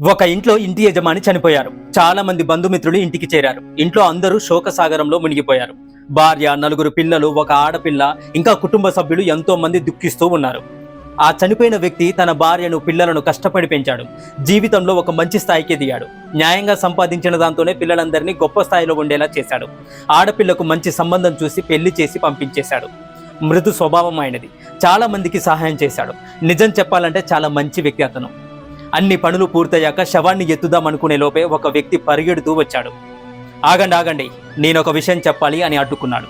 ఒక ఇంట్లో ఇంటి యజమాని చనిపోయారు. చాలా మంది బంధుమిత్రులు ఇంటికి చేరారు. ఇంట్లో అందరూ శోకసాగరంలో మునిగిపోయారు. భార్య, నలుగురు పిల్లలు, ఒక ఆడపిల్ల, ఇంకా కుటుంబ సభ్యులు ఎంతో మంది దుఃఖిస్తూ ఉన్నారు. ఆ చనిపోయిన వ్యక్తి తన భార్యను, పిల్లలను కష్టపడి పెంచాడు. జీవితంలో ఒక మంచి స్థాయికి ఎదిగాడు. న్యాయంగా సంపాదించిన దాంతోనే పిల్లలందరినీ గొప్ప స్థాయిలో ఉండేలా చేశాడు. ఆడపిల్లకు మంచి సంబంధం చూసి పెళ్లి చేసి పంపించేశాడు. మృదు స్వభావం ఆయనది. చాలా మందికి సహాయం చేశాడు. నిజం చెప్పాలంటే చాలా మంచి వ్యక్తి అతను. అన్ని పనులు పూర్తయ్యాక శవాన్ని ఎత్తుదామనుకునే లోపే ఒక వ్యక్తి పరిగెడుతూ వచ్చాడు. ఆగండి ఆగండి, నేనొక విషయం చెప్పాలి అని అడ్డుకున్నాడు.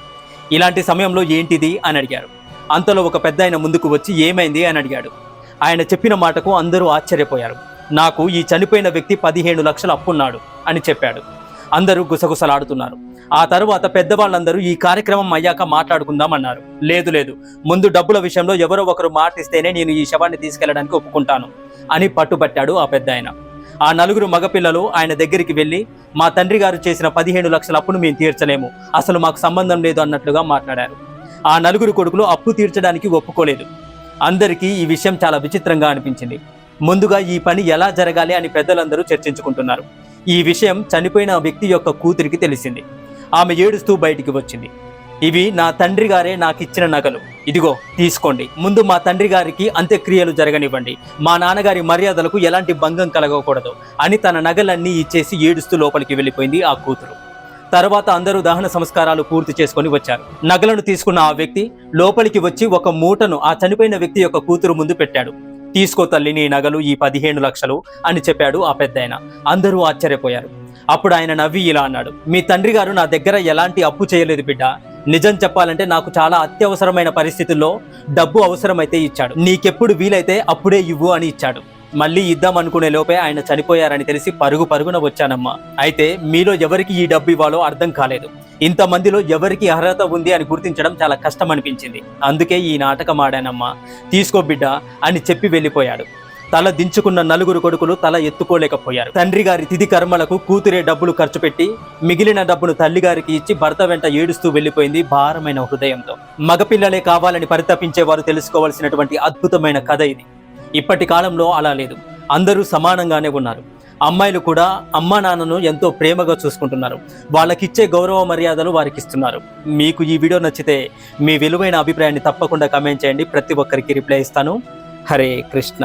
ఇలాంటి సమయంలో ఏంటిది అని అడిగారు. అంతలో ఒక పెద్ద ఆయన ముందుకు వచ్చి ఏమైంది అని అడిగాడు. ఆయన చెప్పిన మాటకు అందరూ ఆశ్చర్యపోయారు. నాకు ఈ చనిపోయిన వ్యక్తి 15 లక్షలు అప్పున్నాడు అని చెప్పాడు. అందరూ గుసగుసలాడుతున్నారు. ఆ తరువాత పెద్దవాళ్ళందరూ ఈ కార్యక్రమం అయ్యాక మాట్లాడుకుందామన్నారు. లేదు లేదు, ముందు డబ్బుల విషయంలో ఎవరో ఒకరు మాటిస్తేనే నేను ఈ శవాన్ని తీసుకెళ్లడానికి ఒప్పుకుంటాను అని పట్టుబట్టాడు ఆ పెద్ద ఆయన. ఆ నలుగురు మగపిల్లలు ఆయన దగ్గరికి వెళ్ళి, మా తండ్రి గారు చేసిన 15 లక్షల అప్పును మేము తీర్చలేము, అసలు మాకు సంబంధం లేదు అన్నట్లుగా మాట్లాడారు. ఆ నలుగురు కొడుకులు అప్పు తీర్చడానికి ఒప్పుకోలేదు. అందరికీ ఈ విషయం చాలా విచిత్రంగా అనిపించింది. ముందుగా ఈ పని ఎలా జరగాలి అని పెద్దలందరూ చర్చించుకుంటున్నారు. ఈ విషయం చనిపోయిన వ్యక్తి యొక్క కూతురికి తెలిసింది. ఆమె ఏడుస్తూ బయటికి వచ్చింది. ఇవి నా తండ్రి గారే నాకు ఇచ్చిన నగలు, ఇదిగో తీసుకోండి. ముందు మా తండ్రి గారికి అంత్యక్రియలు జరగనివ్వండి, మా నాన్నగారి మర్యాదలకు ఎలాంటి భంగం కలగకూడదు అని తన నగలన్నీ ఇచ్చేసి ఏడుస్తూ లోపలికి వెళ్ళిపోయింది ఆ కూతురు. తర్వాత అందరూ దహన సంస్కారాలు పూర్తి చేసుకొని వచ్చారు. నగలను తీసుకున్న ఆ వ్యక్తి లోపలికి వచ్చి ఒక మూటను ఆ చనిపోయిన వ్యక్తి యొక్క కూతురు ముందు పెట్టాడు. తీసుకో తల్లి, నీ నగలు, ఈ 15 లక్షలు అని చెప్పాడు ఆ పెద్దాయన. అందరూ ఆశ్చర్యపోయారు. అప్పుడు ఆయన నవ్వి ఇలా అన్నాడు, మీ తండ్రి గారు నా దగ్గర ఎలాంటి అప్పు చేయలేదు బిడ్డ. నిజం చెప్పాలంటే నాకు చాలా అత్యవసరమైన పరిస్థితుల్లో డబ్బు అవసరమైతే ఇచ్చాడు. నీకెప్పుడు వీలైతే అప్పుడే ఇవ్వు అని ఇచ్చాడు. మళ్ళీ ఇద్దాం అనుకునే లోపే ఆయన చనిపోయారని తెలిసి పరుగున వచ్చానమ్మా. అయితే మీలో ఎవరికి ఈ డబ్బు ఇవ్వాలో అర్థం కాలేదు. ఇంతమందిలో ఎవరికి అర్హత ఉంది అని గుర్తించడం చాలా కష్టం అనిపించింది. అందుకే ఈ నాటకం ఆడానమ్మా, తీసుకో బిడ్డ అని చెప్పి వెళ్ళిపోయాడు. తల దించుకున్న నలుగురు కొడుకులు తల ఎత్తుకోలేకపోయారు. తండ్రి గారి తిథి కర్మలకు కూతురే డబ్బులు ఖర్చు పెట్టి మిగిలిన డబ్బును తల్లిగారికి ఇచ్చి భర్త వెంట ఏడుస్తూ వెళ్ళిపోయింది భారమైన హృదయంతో. మగపిల్లలే కావాలని పరితపించేవారు తెలుసుకోవాల్సినటువంటి అద్భుతమైన కథ ఇది. ఇప్పటి కాలంలో అలా లేదు. అందరూ సమానంగానే ఉన్నారు. అమ్మాయిలు కూడా అమ్మా నాన్నను ఎంతో ప్రేమగా చూసుకుంటున్నారు. వాళ్ళకిచ్చే గౌరవ మర్యాదలు వారికి ఇస్తున్నారు. మీకు ఈ వీడియో నచ్చితే మీ విలువైన అభిప్రాయాన్ని తప్పకుండా కమెంట్ చేయండి. ప్రతి ఒక్కరికి రిప్లై ఇస్తాను. హరే కృష్ణ.